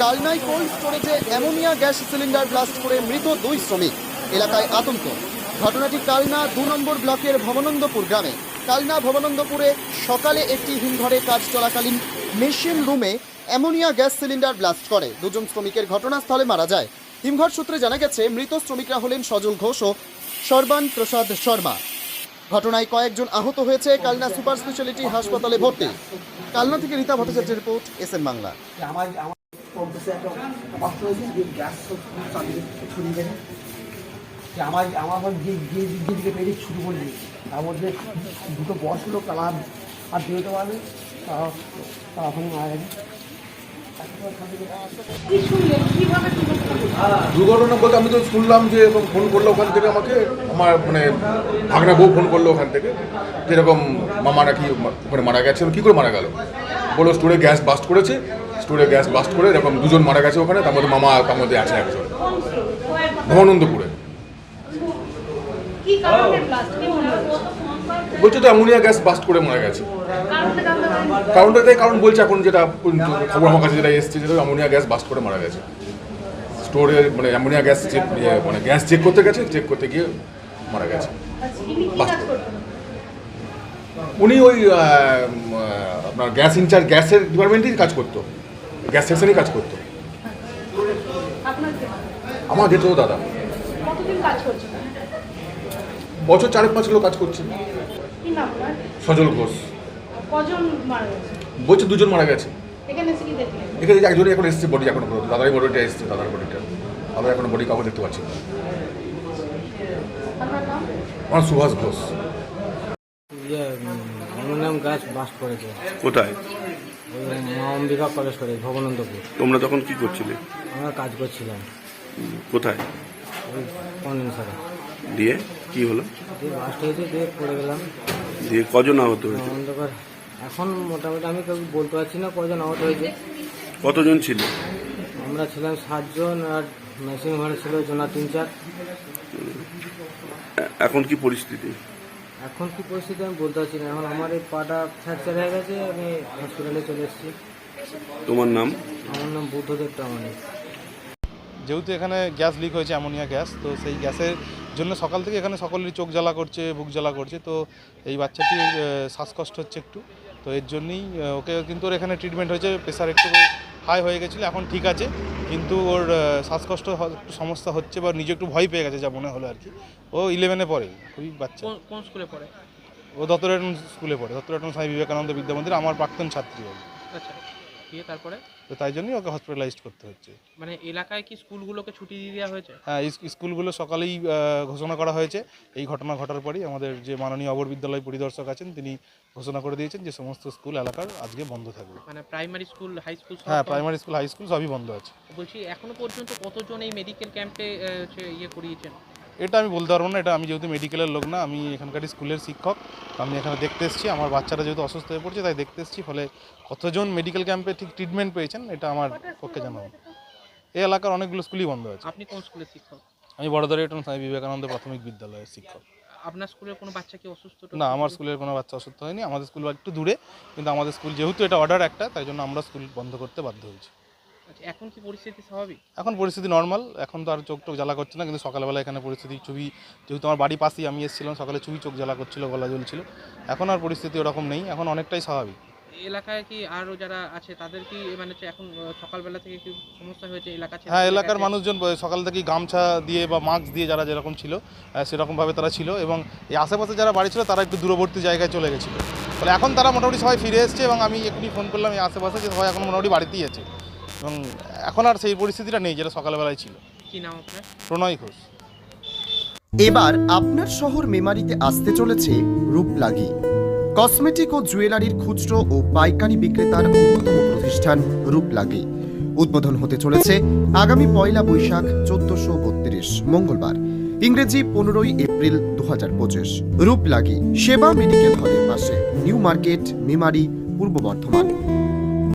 কালনায় cold স্টোরেজে ammonia gas cylinder blast করে মৃত 2 শ্রমিক। এলাকায় আতঙ্ক। ঘটনাটি কালনা 2 নম্বর ব্লকের ভবানন্দপুর গ্রামে। কালনা ভবানন্দপুরে সকালে একটি হিমঘরে কাজ চলাকালীন মেশিন রুমে অ্যামোনিয়া গ্যাস সিলিন্ডার ব্লাস্ট করে 2 জন শ্রমিকের ঘটনাস্থলে মারা যায়। হিমঘর সূত্রে জানা গেছে মৃত শ্রমিকরা হলেন সজল ঘোষ ও সর্বান প্রসাদ শর্মা। ঘটনায় কয়েকজন আহত হয়েছে। কালনা সুপার স্পেশালিটি হাসপাতালে ভর্তি। কালনা থেকে রীতা ভট্টাচার্যের রিপোর্ট, এসএন বাংলা। আমার দিকে পেরিয়ে শুরু করে দিয়েছি, তার মধ্যে দুটো বস লোক তারা আর বেরোতে পারবে, তারা ওখানে মারা গেছে। দুর্ঘটনা বলতে আমি তো শুনলাম যে এরকম ফোন করলো ওখান থেকে আমাকে, আমার মানে ভাগনা বউ ফোন করলো ওখান থেকে যেরকম মামা নাকি ওখানে মারা গেছে। কী করে মারা গেল বলো, স্টোরে গ্যাস বাস্ট করেছে, স্টোরে গ্যাস বাস্ট করে এরকম 2 জন মারা গেছে ওখানে, তার মধ্যে মামা তার মধ্যে আছে একজন, ভবানন্দপুরে। বলছে তো অ্যামোনিয়া গ্যাস বাস্ট করে মারা গেছে। কারণ বলছে এখন যেটা খবর আমার কাছে যেটা এসছে, যেটা অ্যামোনিয়া গ্যাস বাস্ট করে মারা গেছে। স্টোরে মানে অ্যামোনিয়া গ্যাস মানে গ্যাস চেক করতে গেছে, চেক করতে গিয়ে মারা গেছে। উনি ওই আপনার গ্যাস ইনচার্জ, গ্যাসের ডিপার্টমেন্টেই কাজ করতো, গ্যাস সেকশনেই কাজ করতো। আমার যেত দাদা বছর 4-5 হলো কাজ করছে। সজল ঘোষ। বলছে 2 জন মারা গেছে। এখানে একজনই এখন এসছে বডি, এখনো দাদারই বডিটা এসছে, দাদার বডিটা। আমরা এখনো বডি কাউকে দেখতে পাচ্ছি না। আমার Subhash Ghosh. Ammonium gas burst করেছে। কোথায়? ওই মা অম্বিকা কলেজ করে ভবানন্দপুর। তোমরা তখন কি করছিলে? আমরা কাজ করছিলাম কোথায়? ওই কন্ডেন্সারে। দিয়ে কি হলো? দিয়ে বাস্ট হয়েছে, দিয়ে পড়ে গেলাম। দিয়ে কজন আহত হয়েছে? অন্ধকার এখন মোটামুটি আমি কেউ বলতে পারছি না কজন আহত হয়েছে। কতজন ছিল? আমরা ছিলাম 7 জন, আর মেশিন ঘরে ছিল জনা 3-4। এখন কি পরিস্থিতি? এখন কি পরিস্থিতি আমি বলতে পারছি না। এখন আমার এই পাটা ফ্র্যাকচার হয়ে গেছে, আমি হসপিটালে চলে এসেছি। তোমার নাম? আমার নাম বুদ্ধদেব প্রামাণিক। যেহেতু এখানে গ্যাস লিক হয়েছে, অ্যামোনিয়া গ্যাস, তো সেই গ্যাসের জন্য সকাল থেকে এখানে সকলেরই চোখ জ্বালা করছে, বুক জ্বালা করছে। তো এই বাচ্চাটির শ্বাসকষ্ট হচ্ছে একটু, তো এর জন্যই ওকে, কিন্তু ওর এখানে ট্রিটমেন্ট হয়েছে, প্রেশার একটু হাই হয়ে গেছিলো, এখন ঠিক আছে, কিন্তু ওর শ্বাসকষ্ট একটু সমস্যা হচ্ছে, বা নিজে একটু ভয় পেয়ে গেছে যা মনে হলো আর কি। ও 11-এ পড়ে, খুবই বাচ্চা। কোন স্কুলে পড়ে? ও দত্তরাটন স্কুলে পড়ে, দত্তরাটন স্বামী বিবেকানন্দ বিদ্যা মন্দির, আমার প্রাক্তন ছাত্রী। আচ্ছা, দিয়ে তারপরে? তো তাই জন্যই ওকে হসপিটালাইজড করতে হচ্ছে। মানে এলাকায় কি স্কুলগুলোকে ছুটি দিয়ে দেওয়া হয়েছে? হ্যাঁ, স্কুলগুলো সকালেই ঘোষণা করা হয়েছে। এই ঘটনা ঘটার পরই আমাদের যে মাননীয় অবর বিদ্যালয় পরিদর্শক আছেন, তিনি ঘোষণা করে দিয়েছেন যে সমস্ত স্কুল এলাকার আজকে বন্ধ থাকবে। মানে প্রাইমারি স্কুল, হাই স্কুল? হ্যাঁ, প্রাইমারি স্কুল, হাই স্কুল সবই বন্ধ আছে। বলছি এখনো পর্যন্ত কতজন এই মেডিকেল ক্যাম্পে ইয়ে করিয়েছেন? এটা আমি বলতে পারবো না, এটা আমি যেহেতু মেডিকেলের লোক না, আমি এখানকার স্কুলের শিক্ষক, আমি এখানে দেখতে এসেছি। আমার বাচ্চারা যেহেতু অসুস্থ হয়ে পড়ছে তাই দেখতে এসেছি, ফলে কতজন মেডিকেল ক্যাম্পে ঠিক ট্রিটমেন্ট পেয়েছেন এটা আমার পক্ষে জানাবো। এই এলাকার অনেকগুলো স্কুলই বন্ধ আছে। আপনি কোন স্কুলের শিক্ষক? আমি বড়দরিয়াটন স্বামী বিবেকানন্দ প্রাথমিক বিদ্যালয়ের শিক্ষক। আপনার স্কুলের কোনো বাচ্চা কি অসুস্থ? না, আমার স্কুলের কোনো বাচ্চা অসুস্থ হয়নি। আমাদের স্কুল একটু দূরে, কিন্তু আমাদের স্কুল যেহেতু এটা অর্ডার একটা, তাই জন্য আমরা স্কুল বন্ধ করতে বাধ্য হয়েছি। আচ্ছা, এখন কি পরিস্থিতি স্বাভাবিক? এখন পরিস্থিতি নর্মাল, এখন তো আর চোখ টোক জ্বালা করছে না, কিন্তু সকালবেলা এখানে পরিস্থিতি চুবি, যেহেতু আমার বাড়ি পাশেই আমি এসেছিলাম সকালে, চুবি চোখ জ্বালা করছিল, গলা জ্বলছিল। এখন আর পরিস্থিতি ওরকম নেই, এখন অনেকটাই স্বাভাবিক। এলাকায় কি আরও যারা আছে তাদের কি মানে এখন সকালবেলা থেকে কি সমস্যা হয়েছে এলাকা? হ্যাঁ, এলাকার মানুষজন সকাল থেকেই গামছা দিয়ে বা মাস্ক দিয়ে যারা যেরকম ছিল সেরকমভাবে তারা ছিল, এবং এই আশেপাশে যারা বাড়ি ছিল তারা একটু দূরবর্তী জায়গায় চলে গেছিলো। ফলে এখন তারা মোটামুটি সবাই ফিরে এসছে, এবং আমি এখনই ফোন করলাম এই আশেপাশে যে সবাই এখন মোটামুটি বাড়িতেই আছে, এবং এখন আর সেই পরিস্থিতিটা নেই যেটা সকালবেলায় ছিল। কি নাম আপনার? প্রণয় ঘোষ। এবার আপনার শহর মেমারিতে আসতে চলেছে রূপলাগি, কসমেটিক ও জুয়েলারির খুচরো ও পাইকারি বিক্রেতার অন্যতম প্রতিষ্ঠান রূপলাগি। উদ্বোধন হতে চলেছে আগামী 1 বৈশাখ 1432 মঙ্গলবার, ইংরেজি 15 এপ্রিল 2025। রূপলাগি সেবা মেডিকেল হলের পাশে, নিউ মার্কেট, মেমারি, পূর্ব বর্ধমান।